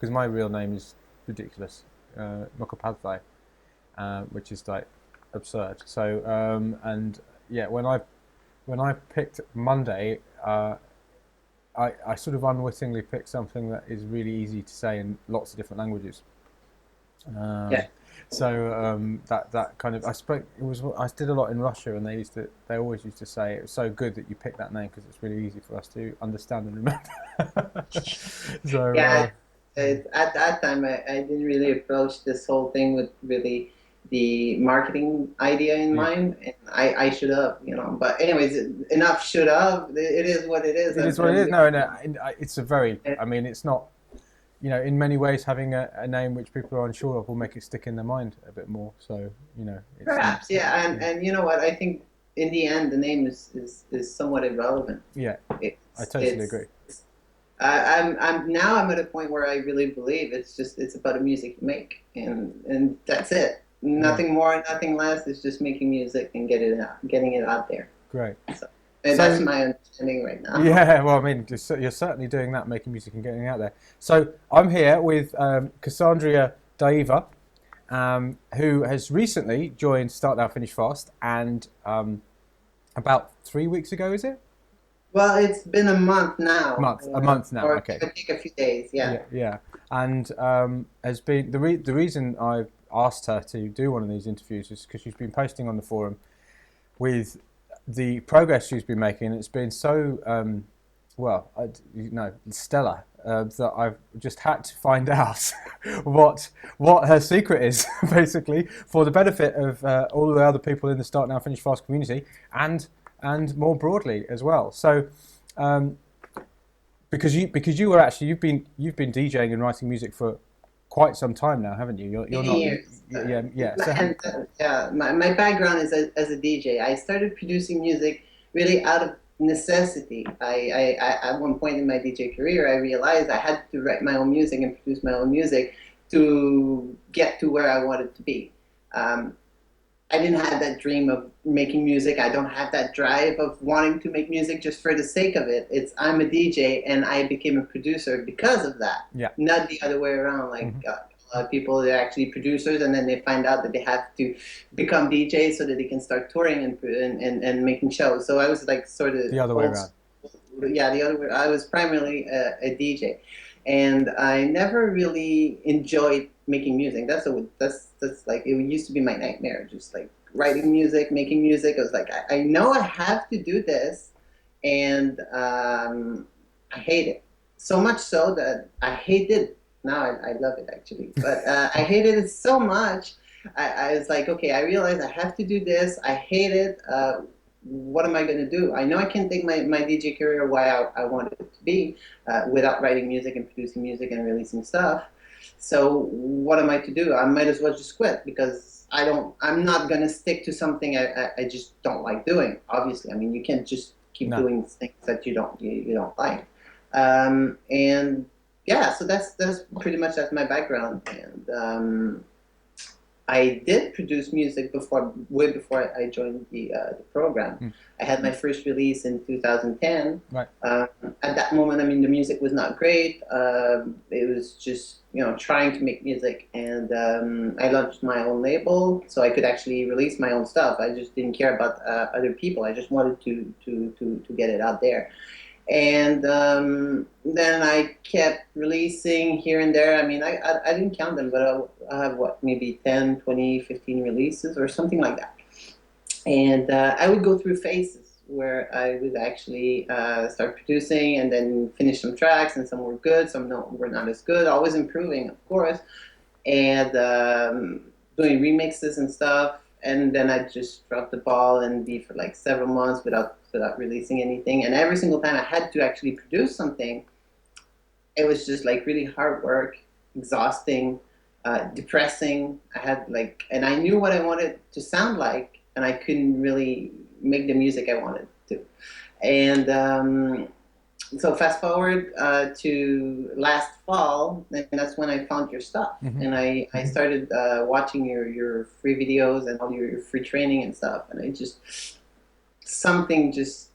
because my real name is ridiculous, Mukhopadhyay, which is like absurd. So and yeah, when I picked Monday, I sort of unwittingly picked something that is really easy to say in lots of different languages. Um, Yeah. that kind of I did a lot in Russia, and they always used to say it was so good that you picked that name because it's really easy for us to understand and remember. so Yeah, at that time, I didn't really approach this whole thing with really the marketing idea in yeah, mind, and I should have, you know. But anyways, enough should have. It is what it is, it is what it and is. we No, no, it's a very. have, I mean, it's not. In many ways, having a name which people are unsure of will make it stick in their mind a bit more. So, it's perhaps, yeah, yeah, and you know what? I think in the end, the name is somewhat irrelevant. yeah, I totally It's agree. I'm at a point where I really believe it's about the music you make, and that's it. Yeah, Nothing more, nothing less. It's just making music and getting it out there. great. So, and that's So, my understanding right now. yeah, well, I mean, you're certainly doing that, making music and getting it out there. So I'm here with Cassandra Daiva, who has recently joined Start Now Finish Fast, and about 3 weeks ago, is it? Well, it's been a month now, A month now. or Okay, give or take a few days. Yeah. yeah, yeah, and has been the reason I asked her to do one of these interviews is because she's been posting on the forum with the progress she's been making. It's been so stellar that I've just had to find out what her secret is, basically, for the benefit of all the other people in the Start Now Finish Fast community and more broadly as well. So. Because you were actually you've been DJing and writing music for quite some time now, haven't you? You're Many not years. yeah yeah. So And yeah, my background is as a DJ. I started producing music really out of necessity. At one point in my DJ career, I realized I had to write my own music and produce my own music to get to where I wanted to be. Um, I didn't have that dream of making music. I don't have that drive of wanting to make music just for the sake of it. It's I'm a DJ and I became a producer because of that, yeah. not the other way around. Like Hmm. a lot of people, they're actually producers and then they find out that they have to become DJs so that they can start touring and making shows. So I was like sort of The other way old, around. yeah, the other way. I was primarily a DJ, and I never really enjoyed making music. That's like it used to be my nightmare, just like writing music, making music. I was like, I know I have to do this, and I hate it so much so that I hate it. Now I love it actually, but I hated it so much. I was like, okay, I realize I have to do this. I hate it. What am I going to do? I know I can take my DJ career where I want it to be without writing music and producing music and releasing stuff. So what am I to do? I might as well just quit because I'm not going to stick to something I just don't like doing. Obviously, I mean, you can't just keep No. doing things that you don't like. And yeah, so that's pretty much that's my background. And I did produce music way before I joined the program. Mm. I had my first release in 2010. Right. At that moment, I mean, the music was not great. It was just trying to make music, and I launched my own label so I could actually release my own stuff. I just didn't care about other people. I just wanted to get it out there. And then I kept releasing here and there. I mean, I didn't count them, but I have what, maybe 10, 20, 15 releases or something like that. And I would go through phases where I would actually start producing and then finish some tracks, and some were good, some were not as good, always improving, of course, and doing remixes and stuff. And then I just dropped the ball and be for like several months without releasing anything. And every single time I had to actually produce something, it was just like really hard work, exhausting, depressing. I had like, and I knew what I wanted to sound like, and I couldn't really make the music I wanted to. And so fast forward to last fall, and that's when I found your stuff, Hmm. and I started watching your free videos and all your free training and stuff, and I just something just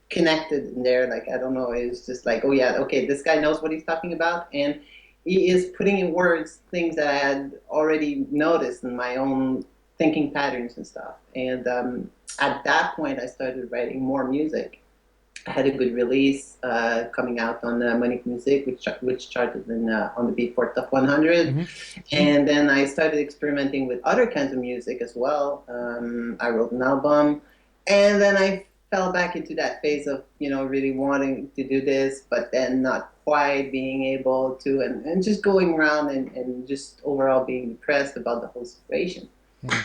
connected in there. Like I don't know, it's just like, oh yeah, okay, this guy knows what he's talking about, and he is putting in words things that I had already noticed in my own thinking patterns and stuff. And at that point, I started writing more music. I had a good release coming out on Monique Music, which charted on the Beatport Top 100. Hmm. And then I started experimenting with other kinds of music as well. I wrote an album, and then I fell back into that phase of really wanting to do this, but then not quite being able to, and just going around and just overall being depressed about the whole situation. Hmm.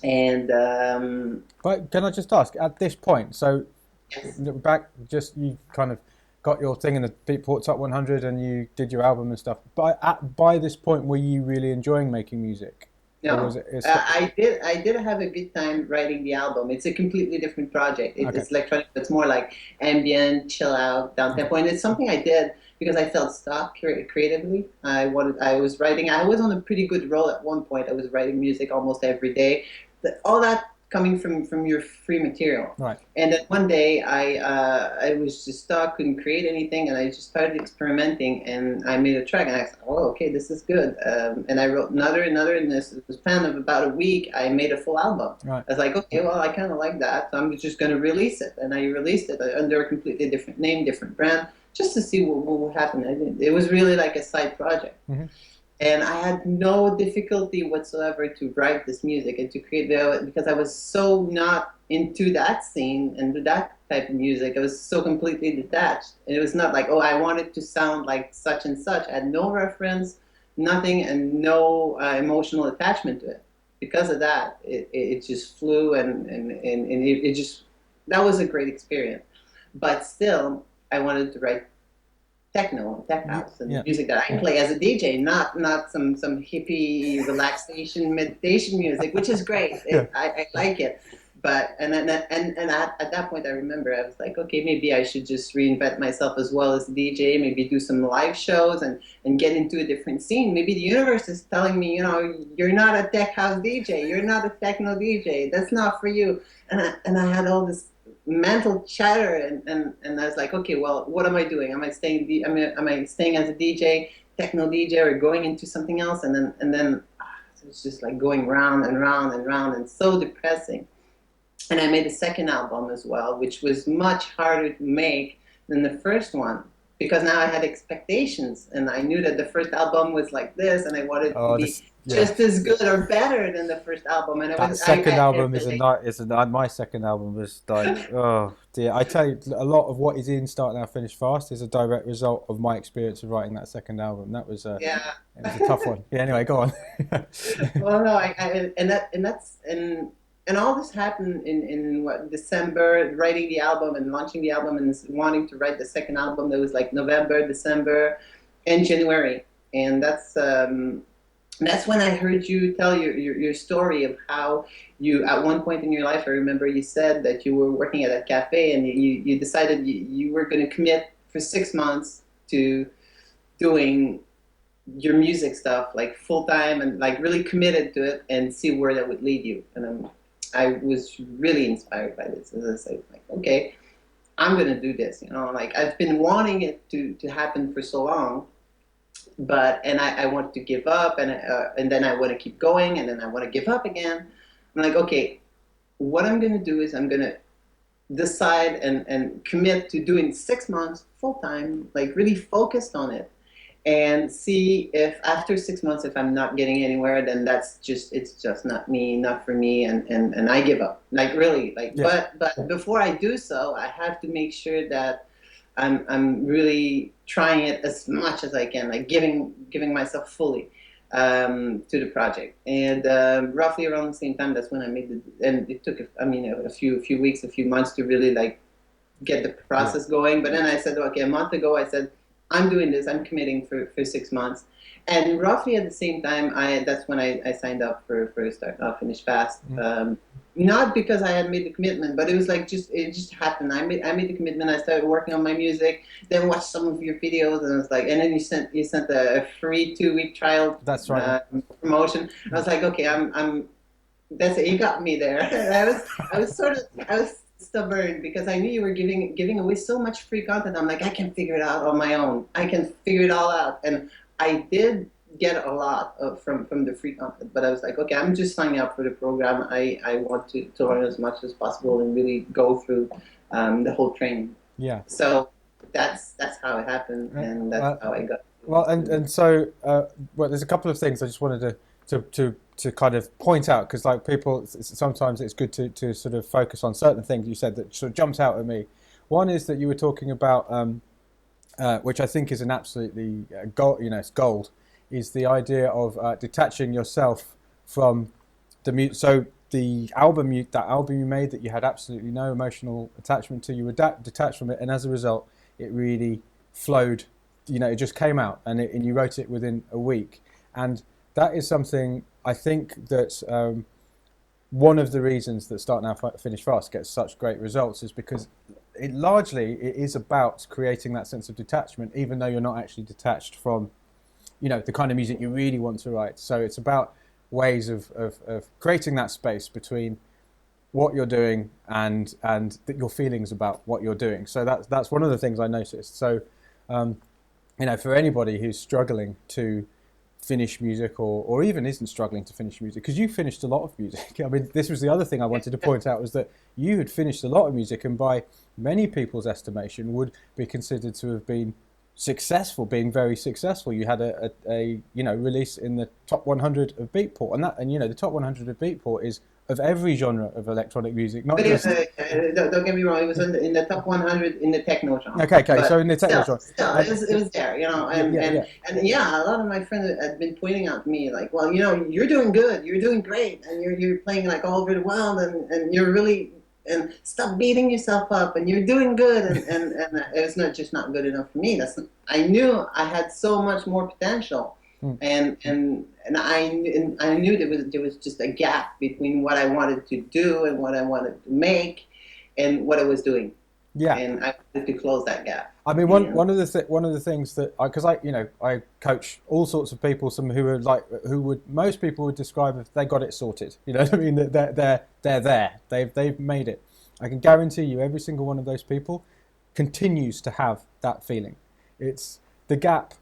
And But can I just ask, at this point, so yes. back, just you kind of got your thing in the Beatport Top 100 and you did your album and stuff. By this point, were you really enjoying making music, or was No, it? I did have a good time writing the album. It's a completely different project. Okay. It's electronic. It's more like ambient, chill out, down Okay. tempo, and it's something I did because I felt stuck creatively. I was writing. I was on a pretty good roll at one point. I was writing music almost every day. All that coming from your free material. Right. And then one day I was just stuck, couldn't create anything, and I just started experimenting, and I made a track, and I said, oh, okay, this is good. And I wrote another, in this span of about a week, I made a full album. Right. I was like, okay, well, I kind of like that, so I'm just going to release it. And I released it under a completely different name, different brand, just to see what would happen. It was really like a side project. Hmm. And I had no difficulty whatsoever to write this music and to create it because I was so not into that scene and to that type of music. I was so completely detached. And it was not like, oh, I wanted to sound like such and such. I had no reference, nothing, and no emotional attachment to it. Because of that, it just flew, and it just, that was a great experience. But still, I wanted to write techno and tech house and Yeah. music that I play as a DJ, not some hippie relaxation meditation music, which is great. Yeah. I like it, but at that point I remember I was like, okay, maybe I should just reinvent myself as well as a DJ, maybe do some live shows and get into a different scene. Maybe the universe is telling me, you're not a tech house DJ, you're not a techno DJ. That's not for you. And I had all this mental chatter and I was like, okay, well, what am I doing? Am I staying as a DJ, techno DJ, or going into something else? And then so it's just like going round and round and round and so depressing. And I made a second album as well, which was much harder to make than the first one because now I had expectations and I knew that the first album was like this and I wanted it to Oh, be this. Yeah. just as good or better than the first album. And That second album is a night. My second album was like, oh dear. I tell you, a lot of what is in Start Now Finish Fast is a direct result of my experience of writing that second album. That was yeah. it was a tough one. Yeah. Anyway, go on. Well, no, and all this happened in what December, writing the album and launching the album and wanting to write the second album. That was like November, December, and January, and that's when I heard you tell your story of how you, at one point in your life, I remember you said that you were working at a cafe and you decided you were going to commit for 6 months to doing your music stuff like full time and like really committed to it and see where that would lead you. And I was really inspired by this. As I said, like, okay, I'm going to do this. Like I've been wanting it to happen for so long, but I want to give up, and then I want to keep going, and then I want to give up again. I'm like, okay, what I'm going to do is I'm going to decide and commit to doing 6 months full time, like really focused on it, and see if after 6 months, if I'm not getting anywhere, then it's just not me, not for me, and I give up. Like really, like, Yeah. but before I do so, I have to make sure that I'm really trying it as much as I can, like giving myself fully to the project. And roughly around the same time, that's when I made and it took, a few weeks, a few months to really like get the Yeah. process going. But then I said, okay, a month ago, I said, I'm doing this. I'm committing for 6 months. And roughly at the same time, that's when I signed up for Start Now Finish Fast. Not because I had made the commitment, but it was like it just happened. I made the commitment. I started working on my music, then watched some of your videos, and I was like, and then you sent a free 2 week trial That's right. promotion. I was like, okay, I'm that's it. You got me there. I was stubborn because I knew you were giving away so much free content. I'm like, I can figure it out on my own. I can figure it all out, and I did get a lot from the free content, but I was like, okay, I'm just signing up for the program. I want to learn as much as possible and really go through the whole training. Yeah. So that's how it happened, Uh, and that's uh, how I got well, to. and so well, there's a couple of things I just wanted to kind of point out because like people sometimes it's good to sort of focus on certain things you said that sort of jumped out at me. One is that you were talking about which I think is an absolutely gold, it's gold, is the idea of detaching yourself from the mute. So that album you made that you had absolutely no emotional attachment to, you were detached from it, and as a result, it really flowed. It just came out, and you wrote it within a week, and that is something I think that one of the reasons that Start Now, Finish Fast gets such great results is because it is about creating that sense of detachment, even though you're not actually detached from, the kind of music you really want to write. So it's about ways of creating that space between what you're doing and your feelings about what you're doing. So that's one of the things I noticed. So, for anybody who's struggling to finish music or even isn't struggling to finish music, because you finished a lot of music. I mean, this was the other thing I wanted to point out was that you had finished a lot of music and by many people's estimation would be considered to have been successful, being very successful. You had a release in the top 100 of Beatport, and the top 100 of Beatport is of every genre of electronic music, not But just. don't get me wrong, it was in the top 100 in the techno genre. Okay. So But in the techno genre, still, and it was there, yeah, yeah, yeah. and yeah, a lot of my friends had been pointing out to me like, well, you're doing good, you're doing great, and you're playing like all over the world, and you're really and stop beating yourself up, and you're doing good, and it was not just not good enough for me. I knew I had so much more potential, Mm. and I knew there was just a gap between what I wanted to do and what I wanted to make, and what I was doing, Yeah. and I wanted to close that gap. I mean, And one of the things that because I coach all sorts of people, some who are like who would most people would describe if they got it sorted. You know what I mean? They're there. They've made it. I can guarantee you, every single one of those people continues to have that feeling. It's the gap.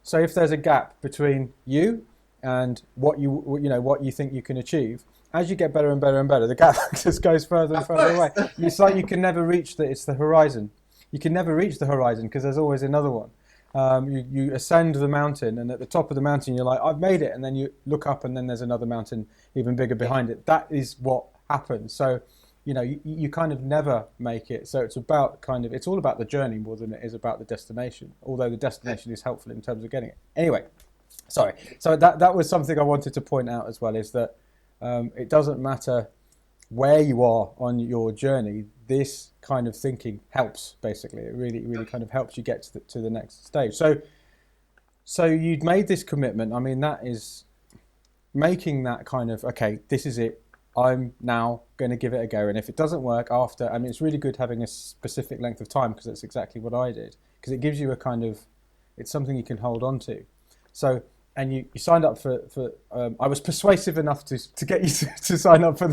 So if there's a gap between you and what you think you can achieve, as you get better and better and better, the gap just goes further and of further away. course, It's like you can never reach that. It's the horizon. You can never reach the horizon because there's always another one. You ascend the mountain, and at the top of the mountain, you're like, I've made it. And then you look up, and then there's another mountain even bigger behind it. That is what happens. So, you kind of never make it. So it's all about the journey more than it is about the destination, although the destination is helpful in terms of getting it. Anyway, sorry. So that was something I wanted to point out as well, is that it doesn't matter where you are on your journey. This kind of thinking helps. Basically, it really kind of helps you get to the next stage. So you'd made this commitment. I mean, that is making that kind of, okay, this is it. I'm now going to give it a go, and if it doesn't work after, I mean, it's really good having a specific length of time, because that's exactly what I did, because it gives you a kind of, it's something you can hold on to. So, and you signed up for I was persuasive enough to get you to sign up for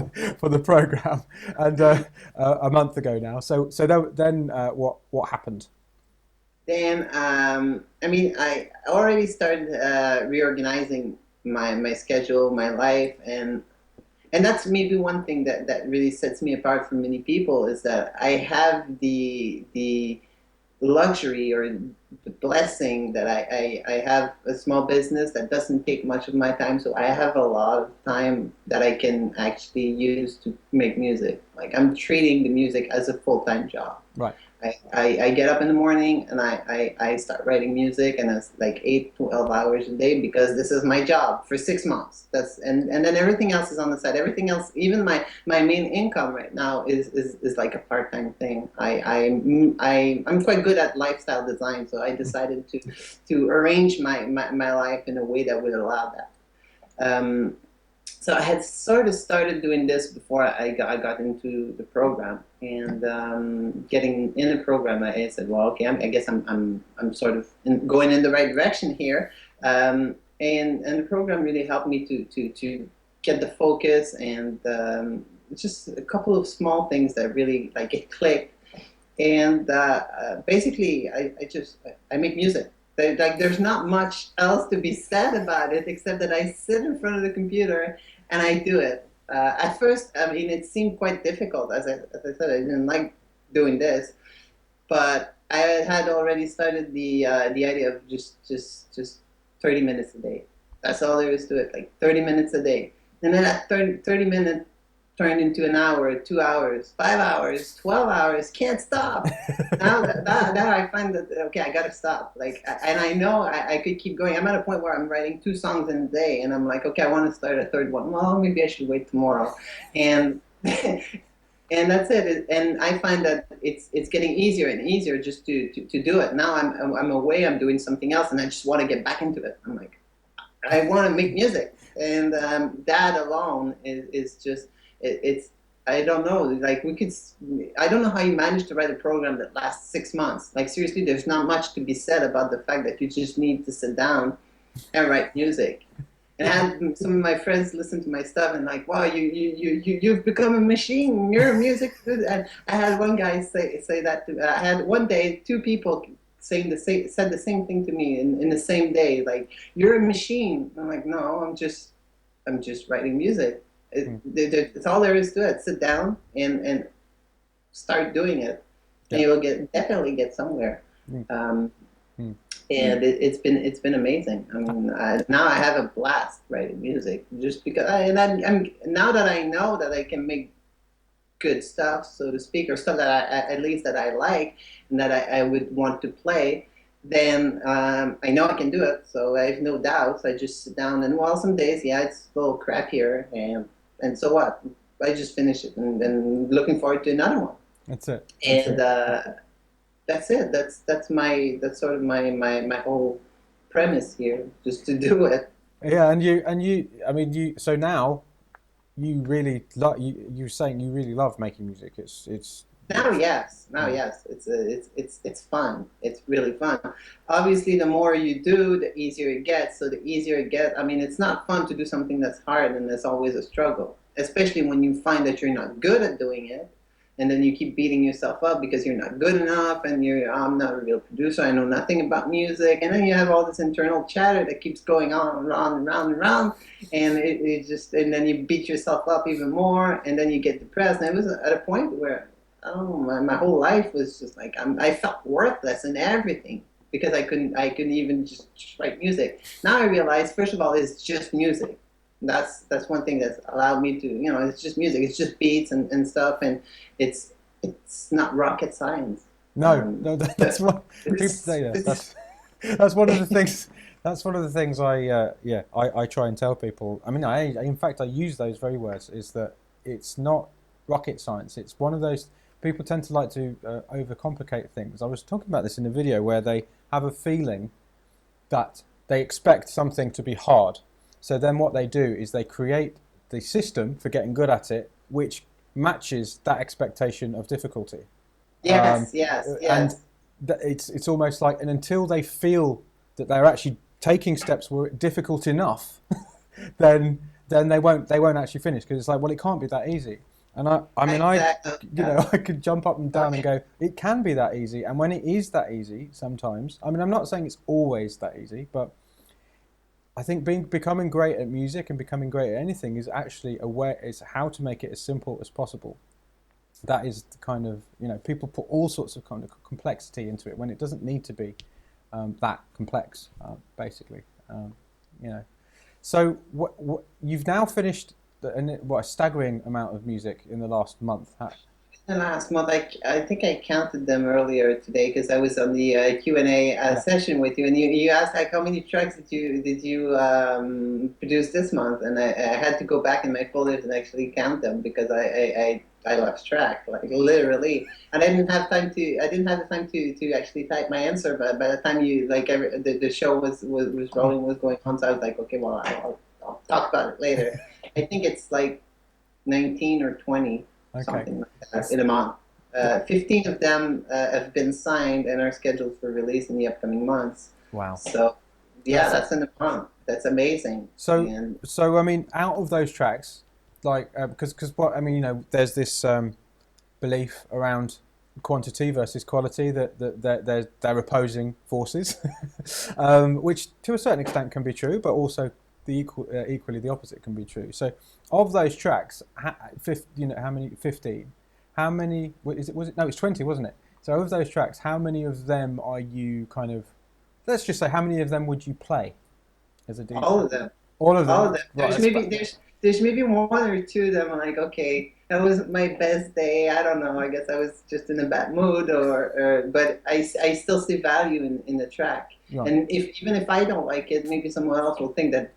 the program, and a month ago now. Then what happened? then I mean, I already started reorganizing my schedule, my life, and that's maybe one thing that really sets me apart from many people is that I have the luxury or the blessing that I have a small business that doesn't take much of my time, so I have a lot of time that I can actually use to make music. Like, I'm treating the music as a full-time job. Right. I get up in the morning and I start writing music, and it's like 8 to 12 hours a day because this is my job for 6 months. And then everything else is on the side. Everything else, even my main income right now is like a part-time thing. I'm quite good at lifestyle design, so I decided to arrange my life in a way that would allow that. Um, so I had sort of started doing this before I got into the program, and getting in the program, I said, well, okay, I guess I'm sort of going in the right direction here, and the program really helped me to get the focus, and just a couple of small things that really like it clicked, and basically I make music. Like there's not much else to be said about it except that I sit in front of the computer and I do it. At first, I mean, it seemed quite difficult. As I said, I didn't like doing this, but I had already started the idea of just 30 minutes a day. That's all there is to it, like 30 minutes a day. And then that 30 minutes turned into an hour, 2 hours, 5 hours, 12 hours, can't stop. Now I find that, okay, I gotta stop. Like, and I know I could keep going. I'm at a point where I'm writing 2 songs in a day, and I'm like, okay, I want to start a third one. Well, maybe I should wait tomorrow. And and that's it. And I find that it's getting easier and easier just to do it. Now I'm away, I'm doing something else, and I just want to get back into it. I'm like, I want to make music, and that alone is just it's. I don't know. Like we could. I don't know how you manage to write a program that lasts 6 months. Like seriously, there's not much to be said about the fact that you just need to sit down and write music. And I had some of my friends listen to my stuff and like, wow, you've become a machine. Your music. And I had one guy say that. I had one day 2 people said the same thing to me in the same day. Like, you're a machine. I'm like, no, I'm just writing music. It's all there is to it. Sit down and start doing it, and Yeah. you'll definitely get somewhere. Mm. Mm. And it's been amazing. I mean, now I have a blast writing music just because. I'm now that I know that I can make good stuff, so to speak, or stuff that at least that I like and that I would want to play, then I know I can do it. So I have no doubts. I just sit down and well, some days, yeah, it's a little crappier, and so what? I just finish it and then looking forward to another one. That's it. And that's it. That's sort of my whole premise here, just to do it. Yeah, and you. I mean, you. So now you really love. You're saying you really love making music. Now yes, it's fun. It's really fun. Obviously, the more you do, the easier it gets. So the easier it gets, I mean, it's not fun to do something that's hard and there's always a struggle, especially when you find that you're not good at doing it, and then you keep beating yourself up because you're not good enough, and I'm not a real producer. I know nothing about music, and then you have all this internal chatter that keeps going on and round and round and round, and and then you beat yourself up even more, and then you get depressed. And it was at a point where my whole life was just like I felt worthless in everything because I couldn't even just write music. Now I realize, first of all, it's just music. That's one thing that's allowed me to, it's just music. It's just beats and stuff, and it's not rocket science. No, that's what people say. That's one of the things. That's one of the things I try and tell people. I mean, in fact I use those very words. Is that it's not rocket science. It's one of those people tend to like to overcomplicate things. I was talking about this in a video where they have a feeling that they expect something to be hard. So then what they do is they create the system for getting good at it, which matches that expectation of difficulty. Yes. And it's almost like, and until they feel that they're actually taking steps were difficult enough, then they won't actually finish, because it's like, well, it can't be that easy. And Exactly. I could jump up and down and go, it can be that easy. And when it is that easy, sometimes, I mean, I'm not saying it's always that easy, but I think becoming great at music and becoming great at anything is actually is how to make it as simple as possible. That is the kind of, people put all sorts of kind of complexity into it when it doesn't need to be that complex, basically. So what you've now finished a staggering amount of music in the last month. The last month, I think I counted them earlier today because I was on the Q&A session with you, and you asked like how many tracks did you produce this month, and I had to go back in my folders and actually count them because I lost track, like literally, and I didn't have the time to actually type my answer. But by the time the show was rolling, was going on, so I was like, okay, well, I'll talk about it later. I think it's like 19 or 20. Okay. Something like that in a month. 15 of them have been signed and are scheduled for release in the upcoming months. Wow. So, yeah, that's in a month. That's amazing. So I mean, out of those tracks, like, because what I mean, there's this belief around quantity versus quality, that they're opposing forces, which to a certain extent can be true, but also equally the opposite can be true. So, of those tracks, how many? 15. How many? Was it? No, it's 20, wasn't it? So, of those tracks, how many of them are you kind of? Let's just say, how many of them would you play as a DJ? All of them. All of All them. of them. Right. There's maybe one or two that I'm like, okay, that was my best day. I don't know. I guess I was just in a bad mood, or but I still see value in the track. Right. And even if I don't like it, maybe someone else will think that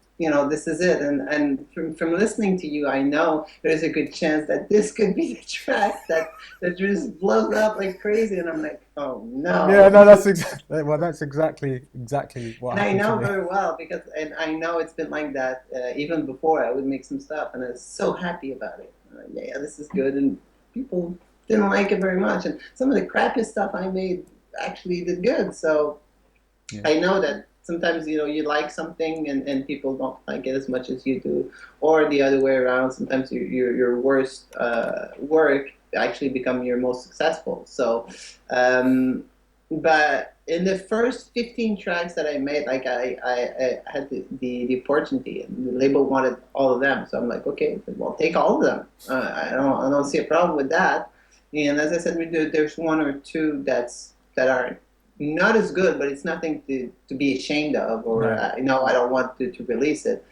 this is it. And from listening to you, I know there's a good chance that this could be the track that just blows up like crazy. And I'm like, oh Yeah, no. no, that's exactly what And I happened to know me. very well because, and I know it's been like that even before. I would make some stuff, and I was so happy about it. Like, yeah, this is good, and people didn't like it very much. And some of the crappiest stuff I made actually did good. So Yeah. I know that sometimes you like something, and people don't like it as much as you do, or the other way around. Sometimes your worst work actually become your most successful. So. But in the first 15 tracks that I made, like I had the opportunity, and the label wanted all of them. So I'm like, okay, well, take all of them. I don't see a problem with that. And as I said, there's one or two that are not as good, but it's nothing to be ashamed of, or Right. I don't want to release it.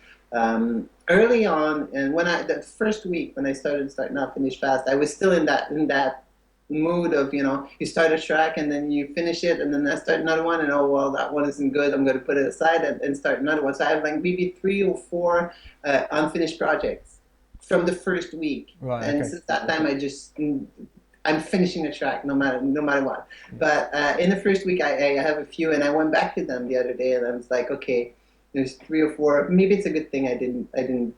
Early on, and the first week when I starting out Finish Fast, I was still in that mood of you start a track and then you finish it and then I start another one, and oh well, that one isn't good, I'm going to put it aside and start another one. So I have like maybe 3 or 4 unfinished projects from the first week. Right. And Okay. since that time I'm finishing a track no matter what. But in the first week I have a few, and I went back to them the other day and I was like, okay, there's 3 or 4. Maybe it's a good thing I didn't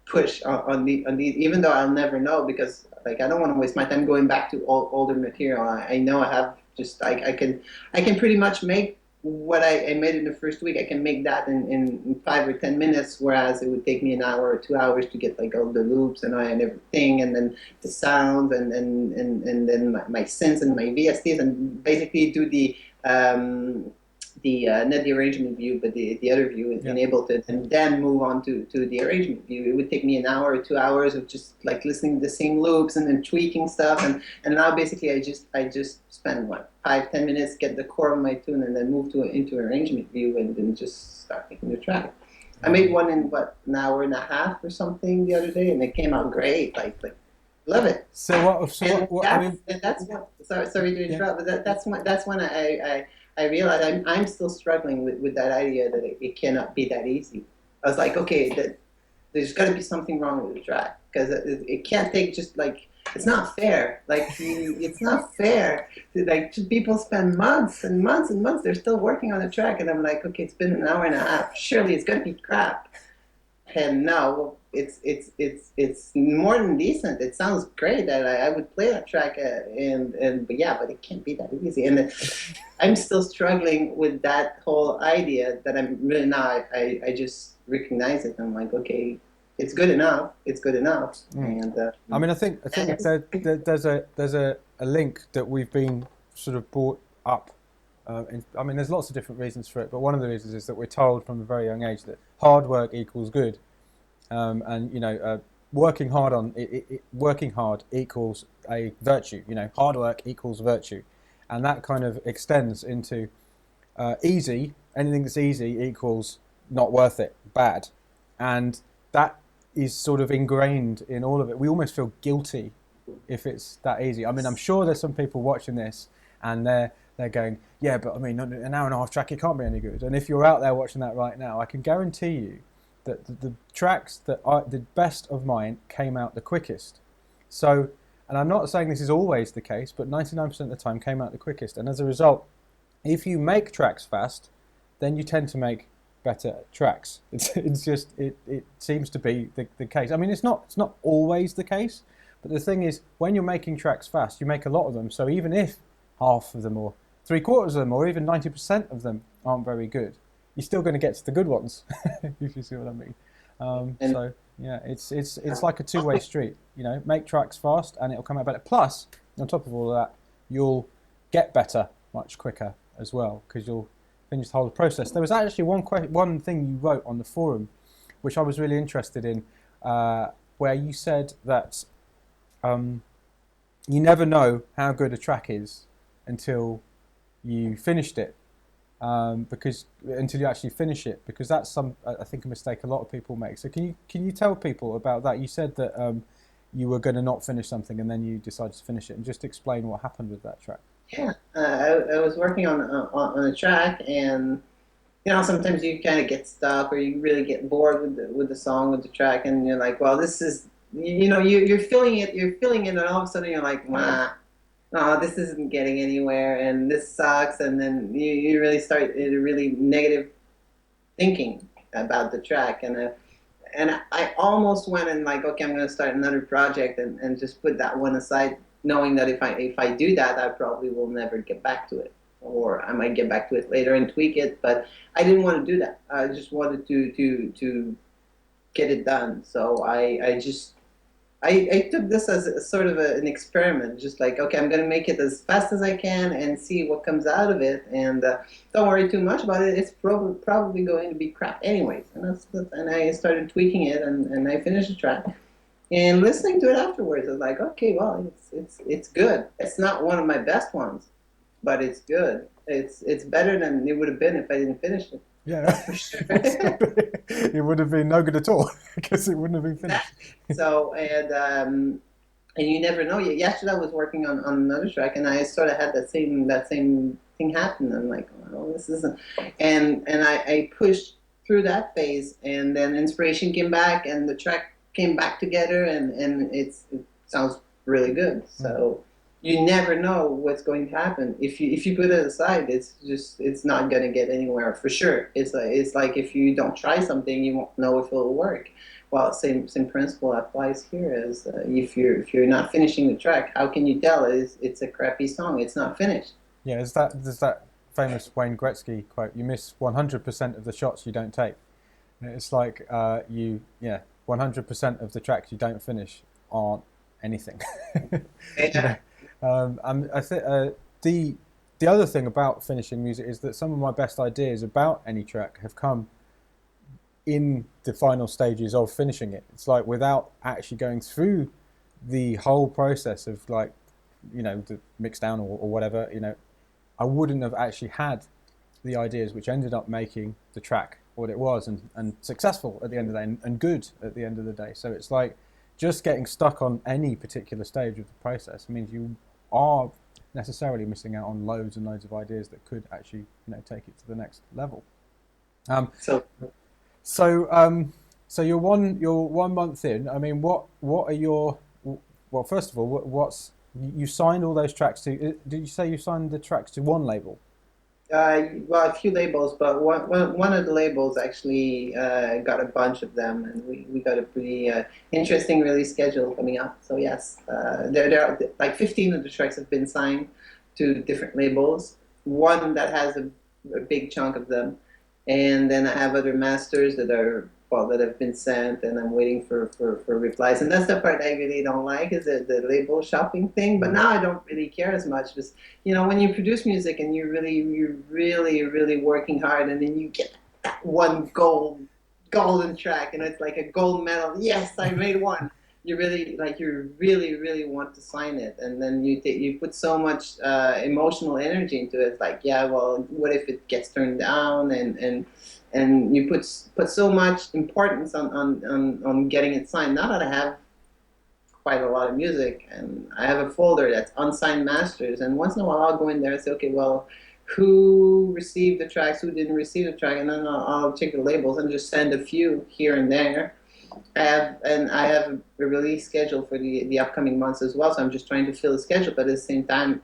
push on the even though I'll never know, because like I don't want to waste my time going back to older material. I know I have just I can pretty much make what I made in the first week. I can make that in 5 or 10 minutes, whereas it would take me an hour or 2 hours to get like all the loops and everything, and then the sounds and then my synths and my VSTs, and basically do the not the arrangement view, but the other view in Ableton, and then move on to the arrangement view. It would take me an hour or 2 hours of just like listening to the same loops and then tweaking stuff, and now basically I just spend 5-10 minutes, get the core of my tune, and then move into arrangement view, and then just start making the track. I made one in an hour and a half or something the other day, and it came out great. Like love it. So what I mean, And that's what. Sorry to interrupt, but that's when I realized I'm still struggling with that idea that it cannot be that easy. I was like, okay, there's got to be something wrong with the track, because it can't take just like, it's not fair. Like it's not fair. Like people spend months and months and months. They're still working on the track, and I'm like, okay, it's been an hour and a half. Surely it's gonna be crap. And no, it's more than decent. It sounds great. That I would play that track, but it can't be that easy. And I'm still struggling with that whole idea that I'm really now. I just recognize it. I'm like, okay, it's good enough. It's good enough. And I mean, I think there's a link that we've been sort of brought up. I mean, there's lots of different reasons for it, but one of the reasons is that we're told from a very young age that hard work equals good, and working hard equals a virtue. Hard work equals virtue, and that kind of extends into easy. Anything that's easy equals not worth it, bad, and that is sort of ingrained in all of it. We almost feel guilty if it's that easy. I mean, I'm sure there's some people watching this and they're going, yeah, but I mean, an hour and a half track, it can't be any good. And if you're out there watching that right now, I can guarantee you that the tracks that are the best of mine came out the quickest. So, and I'm not saying this is always the case, but 99% of the time came out the quickest. And as a result, if you make tracks fast, then you tend to make better tracks. It seems to be the case. I mean, it's not always the case, but the thing is, when you're making tracks fast, you make a lot of them. So even if half of them or 3/4 of them or even 90% of them aren't very good, you're still going to get to the good ones, if you see what I mean. So yeah, it's like a two-way street. Make tracks fast and it'll come out better. Plus, on top of all of that, you'll get better much quicker as well, because you'll finish the whole process. There was actually one thing you wrote on the forum, which I was really interested in, where you said that you never know how good a track is until you finished it, because until you actually finish it, because that's I think a mistake a lot of people make. So can you tell people about that? You said that you were going to not finish something and then you decided to finish it, and just explain what happened with that track. Yeah, I was working on a track, and sometimes you kind of get stuck, or you really get bored with the song, with the track, and you're like, well, this is, you're feeling it, and all of a sudden you're like, nah, no, this isn't getting anywhere, and this sucks, and then you really start really negative thinking about the track, and I almost went and like, okay, I'm going to start another project and just put that one aside, knowing that if I do that, I probably will never get back to it, or I might get back to it later and tweak it. But I didn't want to do that. I just wanted to get it done. So I took this as a sort of an experiment, just like, okay, I'm going to make it as fast as I can and see what comes out of it, and don't worry too much about it. It's probably going to be crap anyways. And I started tweaking it, and I finished the track. And listening to it afterwards, I was like, okay, well, it's good. It's not one of my best ones, but it's good. It's better than it would have been if I didn't finish it. Yeah, for sure. It would have been no good at all because it wouldn't have been finished. So and you never know. Yesterday I was working on another track, and I sort of had that same thing happen. I'm like, well, this isn't, and I pushed through that phase, and then inspiration came back, and the track came back together, and it sounds really good. So you never know what's going to happen. If you put it aside, it's not going to get anywhere for sure. It's like if you don't try something, you won't know if it'll work. Well, same principle applies here. As if you're not finishing the track, how can you tell it's a crappy song? It's not finished. Yeah, there's that famous Wayne Gretzky quote: "You miss 100% of the shots you don't take." And it's like 100% of the tracks you don't finish aren't anything. Yeah. I think the other thing about finishing music is that some of my best ideas about any track have come in the final stages of finishing it. It's like without actually going through the whole process of like, the mix down or whatever, I wouldn't have actually had the ideas which ended up making the track what it was, and successful at the end of the day, and good at the end of the day. So it's like just getting stuck on any particular stage of the process means you are necessarily missing out on loads and loads of ideas that could actually take it to the next level. So you're 1 month in. I mean, what are your, well, first of all, what's you signed all those tracks to? Did you say you signed the tracks to one label? Well, a few labels, but one of the labels actually got a bunch of them, and we got a pretty interesting release schedule coming up. So yes, there are like 15 of the tracks have been signed to different labels. One that has a big chunk of them, and then I have other masters that have been sent, and I'm waiting for replies. And that's the part I really don't like, is the label shopping thing. But now I don't really care as much, because when you produce music and you're really working hard, and then you get that one golden track, and it's like a gold medal. Yes, I made one. You really want to sign it, and then you put so much emotional energy into it. It's like, yeah, well, what if it gets turned down, and you put so much importance on getting it signed. Now that I have quite a lot of music, and I have a folder that's unsigned masters, and once in a while I'll go in there and say, okay, well, who received the tracks, who didn't receive the track, and then I'll check the labels and just send a few here and there. I have a release schedule for the upcoming months as well, so I'm just trying to fill the schedule, but at the same time,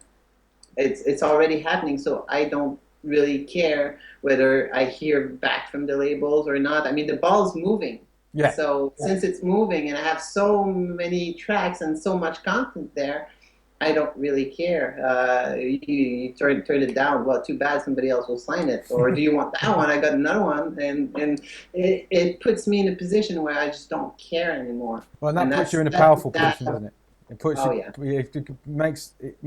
it's already happening, so I don't really care whether I hear back from the labels or not. I mean, the ball's moving. Yeah. So since it's moving, and I have so many tracks and so much content there, I don't really care. You turn it down. Well, too bad, somebody else will sign it. Or do you want that one? I got another one, and it puts me in a position where I just don't care anymore. Well, and that puts you in a powerful position, doesn't it? It puts Oh, you. yeah. It makes it.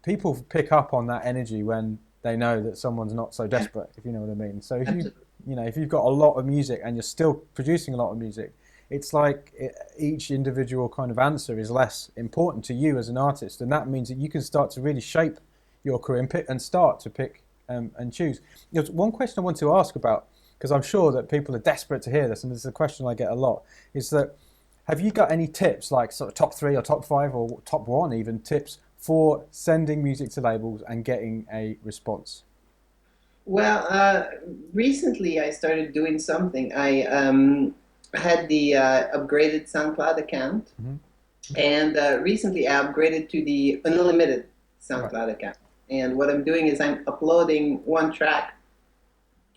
people pick up on that energy when they know that someone's not so Yeah, desperate, if you know what I mean. So if you, absolutely. you know, if you've got a lot of music and you're still producing a lot of music, it's like each individual kind of answer is less important to you as an artist, and that means that you can start to really shape your career and pick and start to pick and choose. There's one question I want to ask about, because I'm sure that people are desperate to hear this, and this is a question I get a lot, is that have you got any tips, like sort of top three or top five or top one even tips for sending music to labels and getting a response? Well, recently I started doing something. I had the upgraded SoundCloud account, Hmm. and recently I upgraded to the unlimited Right. SoundCloud account. And what I'm doing is I'm uploading one track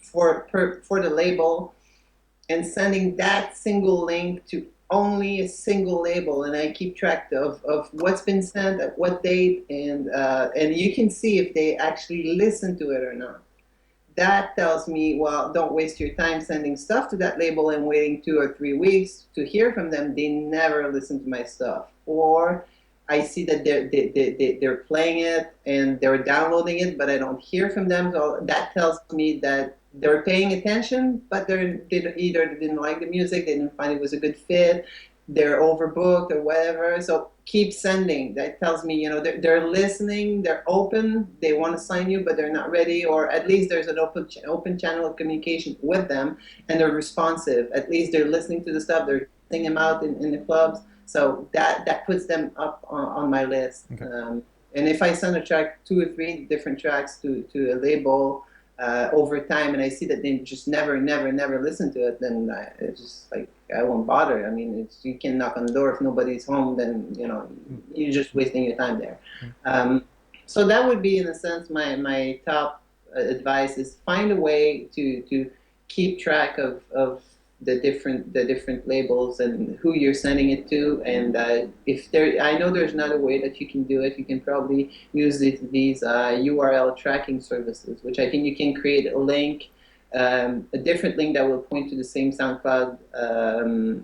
for the label and sending that single link to only a single label, and I keep track of what's been sent at what date, and you can see if they actually listen to it or not. That tells me, well, don't waste your time sending stuff to that label and waiting 2 or 3 weeks to hear from them. They never listen to my stuff. Or I see that they're playing it and they're downloading it, but I don't hear from them. So that tells me that they're paying attention, but they either didn't like the music, they didn't find it was a good fit, they're overbooked or whatever. So keep sending. That tells me, they're listening, they're open, they want to sign you, but they're not ready, or at least there's an open channel of communication with them, and they're responsive. At least they're listening to the stuff, they're singing them out in the clubs. So that puts them up on my list. Okay. And if I send a track, 2 or 3 different tracks to a label over time, and I see that they just never listen to it, then it's just like I won't bother. I mean, you can knock on the door if nobody's home, then you're just wasting your time there. Um, so that would be, in a sense, my top advice is find a way to keep track of the different labels and who you're sending it to, and if there, I know there's another way that you can do it. You can probably use these URL tracking services, which I think you can create a link, a different link that will point to the same SoundCloud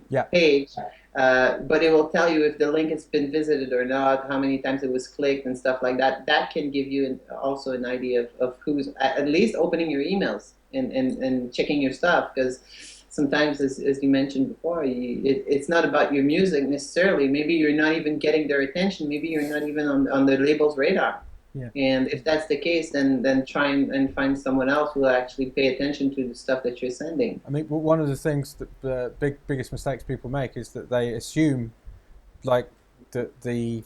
Yeah. page, but it will tell you if the link has been visited or not, how many times it was clicked, and stuff like that. That can give you also an idea of who's at least opening your emails and checking your stuff, because sometimes, as you mentioned before, it's not about your music necessarily. Maybe you're not even getting their attention. Maybe you're not even on the label's radar. Yeah. And if that's the case, then try and find someone else who will actually pay attention to the stuff that you're sending. I mean, one of the things that the biggest mistakes people make is that they assume like that the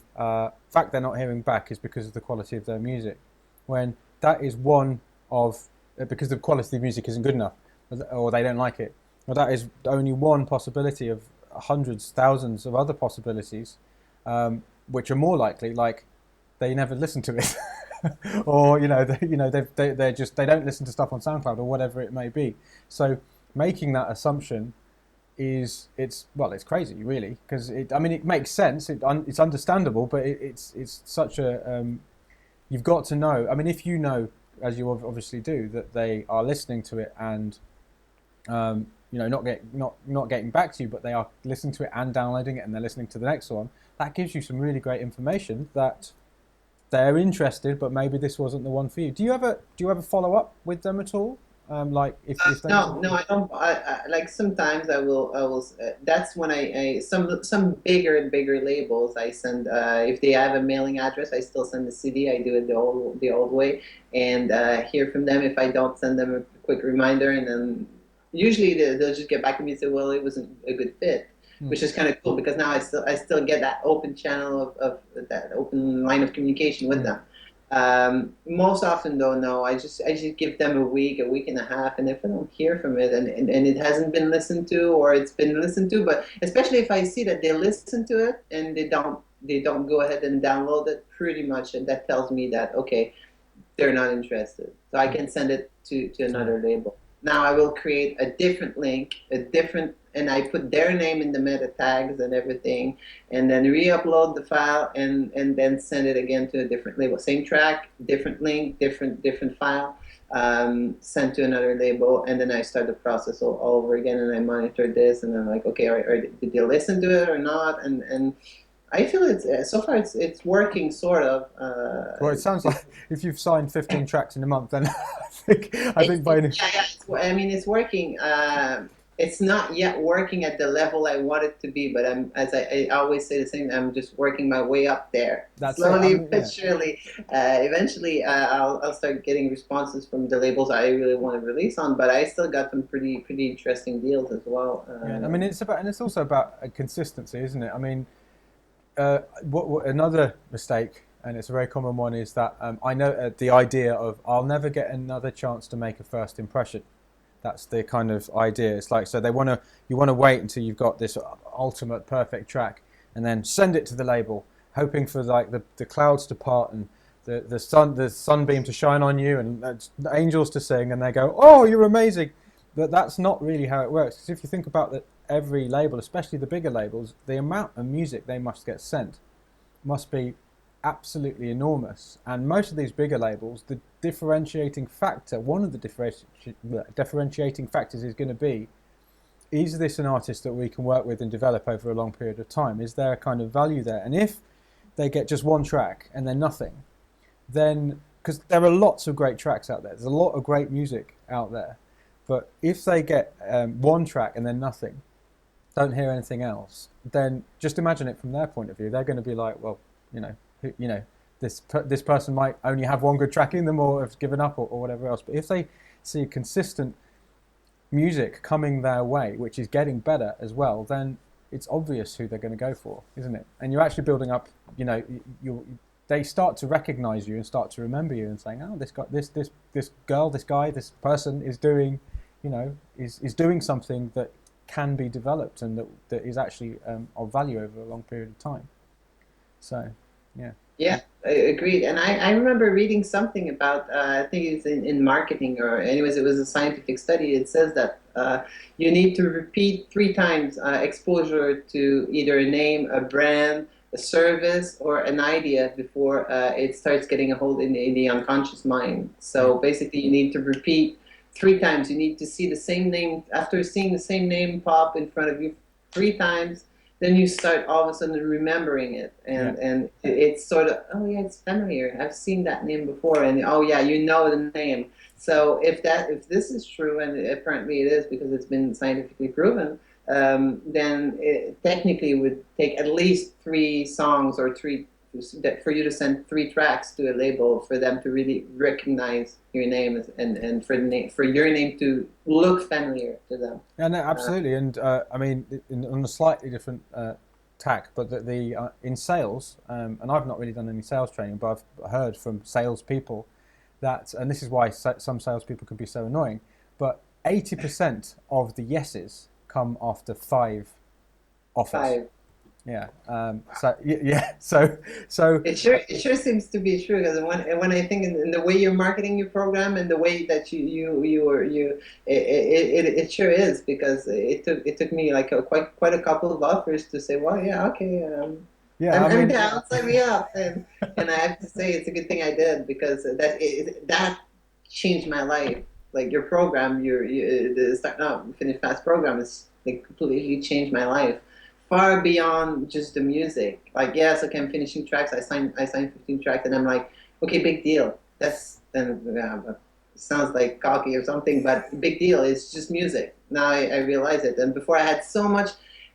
fact they're not hearing back is because of the quality of their music, when that is one of because the quality of the music isn't good enough, or they don't like it. Well, that is only one possibility of hundreds, thousands of other possibilities, which are more likely. Like they never listen to it, or they're just they don't listen to stuff on SoundCloud or whatever it may be. So making that assumption it's crazy really, because I mean it makes sense, it's understandable, but it's such a you've got to know. I mean, if you know, as you obviously do, that they are listening to it and not getting back to you, but they are listening to it and downloading it, and they're listening to the next one. That gives you some really great information that they're interested, but maybe this wasn't the one for you. Do you ever follow up with them at all? Like if they No, I don't. Like sometimes I will. That's when some bigger labels I send. If they have a mailing address, I still send the CD. I do it the old way, and hear from them. If I don't, send them a quick reminder, and then usually they'll just get back to me and say, well, it wasn't a good fit, Hmm. which is kind of cool, because now I still get that open channel of that open line of communication with Hmm. them. Most often though, no, I just give them a week and a half, and if I don't hear from it, and it hasn't been listened to, or it's been listened to, but especially if I see that they listen to it and they don't go ahead and download it, pretty much, and that tells me that, okay, they're not interested. So I can send it to So, another label. Now I will create a different link, and I put their name in the meta tags and everything, and then re-upload the file, and then send it again to a different label. Same track, different link, different file, sent to another label, and then I start the process all over again, and I monitor this, and I'm like, okay, did they listen to it or not? And I feel it's so far it's working sort of. Well, it sounds like if you've signed 15 tracks in a month, then I think by Yeah, I mean, it's working. It's not yet working at the level I want it to be, but as I always say the same, I'm just working my way up there, that's it. I slowly mean, but yeah. surely. Eventually, I'll start getting responses from the labels I really want to release on, but I still got some pretty interesting deals as well. Yeah, I mean, it's about, and it's also about consistency, isn't it? I mean, what another mistake, and it's a very common one, is that I know the idea of I'll never get another chance to make a first impression. That's the kind of idea. It's like, so you want to wait until you've got this ultimate perfect track, and then send it to the label, hoping for like the clouds to part and the sunbeam to shine on you and angels to sing, and they go, oh, you're amazing. But that's not really how it works. Because if you think about that, every label, especially the bigger labels, the amount of music they must get sent must be absolutely enormous. And most of these bigger labels, the differentiating factor, one of the differentiating factors is going to be, is this an artist that we can work with and develop over a long period of time? Is there a kind of value there? And if they get just one track and then nothing, then, because there are lots of great tracks out there, there's a lot of great music out there, but if they get one track and then nothing, don't hear anything else, then just imagine it from their point of view. They're going to be like, well, you know, you know, this person might only have one good track in them, or have given up, or whatever else. But if they see consistent music coming their way, which is getting better as well, then it's obvious who they're going to go for, isn't it? And you're actually building up. You know, they start to recognize you and start to remember you and saying, oh, this guy, this girl, this guy, this person is doing, you know, is doing something that can be developed and that is actually of value over a long period of time. So, yeah. Yeah, I agreed. And I remember reading something about, I think it's in marketing, or anyways, it was a scientific study. It says that you need to repeat 3 times exposure to either a name, a brand, a service, or an idea before it starts getting a hold in the unconscious mind. Yeah. So basically, you need to repeat 3 times. You need to see the same name, after seeing the same name pop in front of you 3 times, then you start all of a sudden remembering it, Yeah. and it's sort of, oh yeah, it's familiar, I've seen that name before, and oh yeah, you know the name. So if this is true, and apparently it is because it's been scientifically proven, then it technically would take at least 3 songs or three, for you to send 3 tracks to a label for them to really recognize your name, and for your name to look familiar to them. Yeah, no, Uh, absolutely. And I mean, on a slightly different tack, but in sales, and I've not really done any sales training, but I've heard from salespeople that, and this is why some salespeople can be so annoying, but 80% of the yeses come after 5 offers. Five. Yeah. Yeah. So It sure seems to be true, because when I think in the way you're marketing your program, and the way that it sure is, because it took me like quite a couple of offers to say, well, yeah, okay, yeah, I I'm mean, down, sign me up. And I have to say it's a good thing I did, because that changed my life. Like your program, the Start Now Finish Fast program is like completely changed my life, far beyond just the music. Like, yes, okay, I'm finishing tracks. I signed 15 tracks, and I'm like, okay, big deal. That's, and yeah, but it sounds like cocky or something, but big deal. It's just music. Now I realize it. And before, I had so much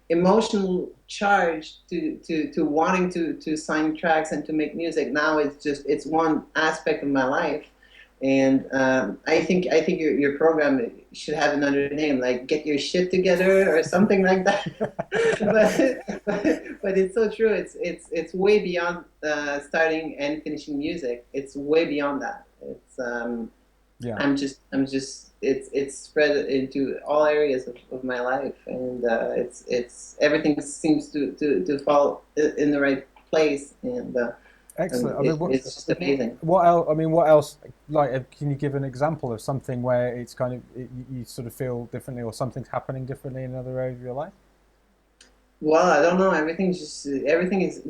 emotional charge to wanting to sign tracks and to make music. Now it's one aspect of my life. And I think your program should have another name, like "Get Your Shit Together" or something like that. But it's so true. It's way beyond starting and finishing music. It's way beyond that. yeah. I'm just it's spread into all areas of my life, and it's everything seems to fall in the right place, and Excellent. I mean, it's just amazing. what else? I mean, what else? Like, can you give an example of something where it's kind of you sort of feel differently, or something's happening differently in another area of your life? Well, I don't know. Everything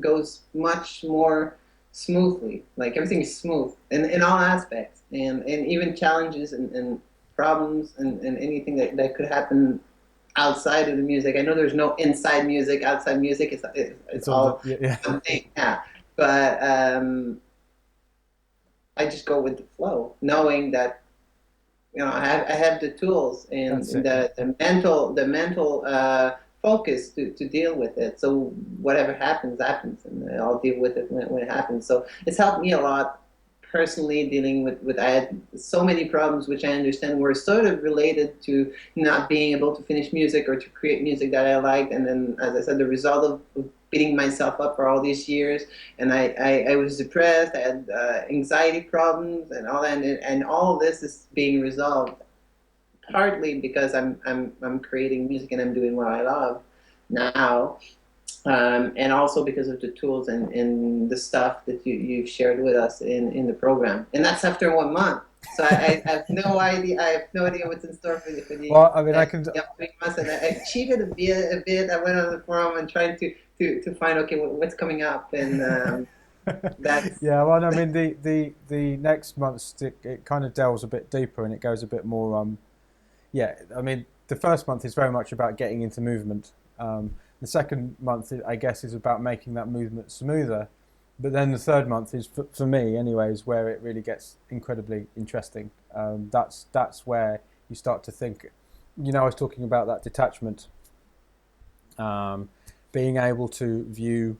goes much more smoothly. Like everything is smooth in all aspects, and even challenges and problems, and anything that could happen outside of the music. I know there's no inside music, outside music. It's It's all the all yeah. something. Yeah, but I just go with the flow, knowing that I have the tools and That's it. the mental focus to deal with it. So whatever happens, happens, and I'll deal with it when it happens. So it's helped me a lot personally dealing with I had so many problems which I understand were sort of related to not being able to finish music or to create music that I liked, and then as I said, the result of beating myself up for all these years, and I was depressed, I had anxiety problems and all that, and all of this is being resolved partly because I'm creating music and I'm doing what I love now, and also because of the tools and the stuff that you've shared with us in the program. And that's after 1 month. So I have no idea. I have no idea what's in store for the Well, I mean, I can. 3 months. And I cheated a bit. I went on the forum and tried to find okay what's coming up, and that's Yeah, well, I mean, the next month it kind of delves a bit deeper and it goes a bit more. Yeah, I mean, the first month is very much about getting into movement. The second month, I guess, is about making that movement smoother. But then the third month is, for me, anyways, where it really gets incredibly interesting. That's where you start to think. I was talking about that detachment, being able to view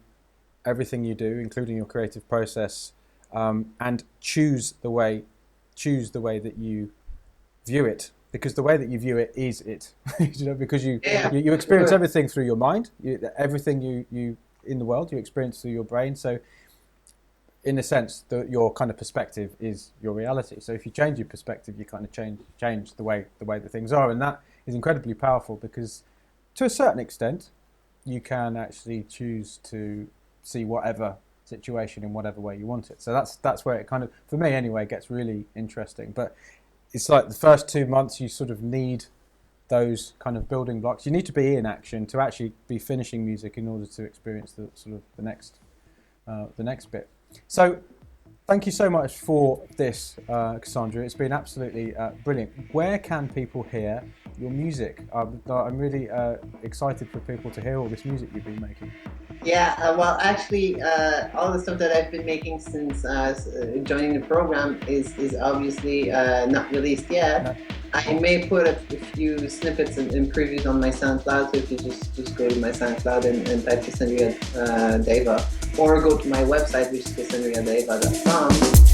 everything you do, including your creative process, and choose the way that you view it, because the way that you view it is it. Because yeah, you experience sure. everything through your mind. Everything you in the world you experience through your brain. So in a sense, your kind of perspective is your reality. So if you change your perspective, you kind of change the way that things are, and that is incredibly powerful because to a certain extent, you can actually choose to see whatever situation in whatever way you want it. So that's where it kind of, for me anyway, gets really interesting. But it's like the first 2 months you sort of need those kind of building blocks. You need to be in action to actually be finishing music in order to experience the sort of the next bit. So thank you so much for this, Cassandra. It's been absolutely brilliant. Where can people hear your music? I'm really excited for people to hear all this music you've been making. Yeah, well, actually, all the stuff that I've been making since joining the program is obviously not released No? yet. I may put a few snippets and previews on my SoundCloud, so if you just go to my SoundCloud and type Cassandra Deva, or go to my website, which is cassandradeva.com.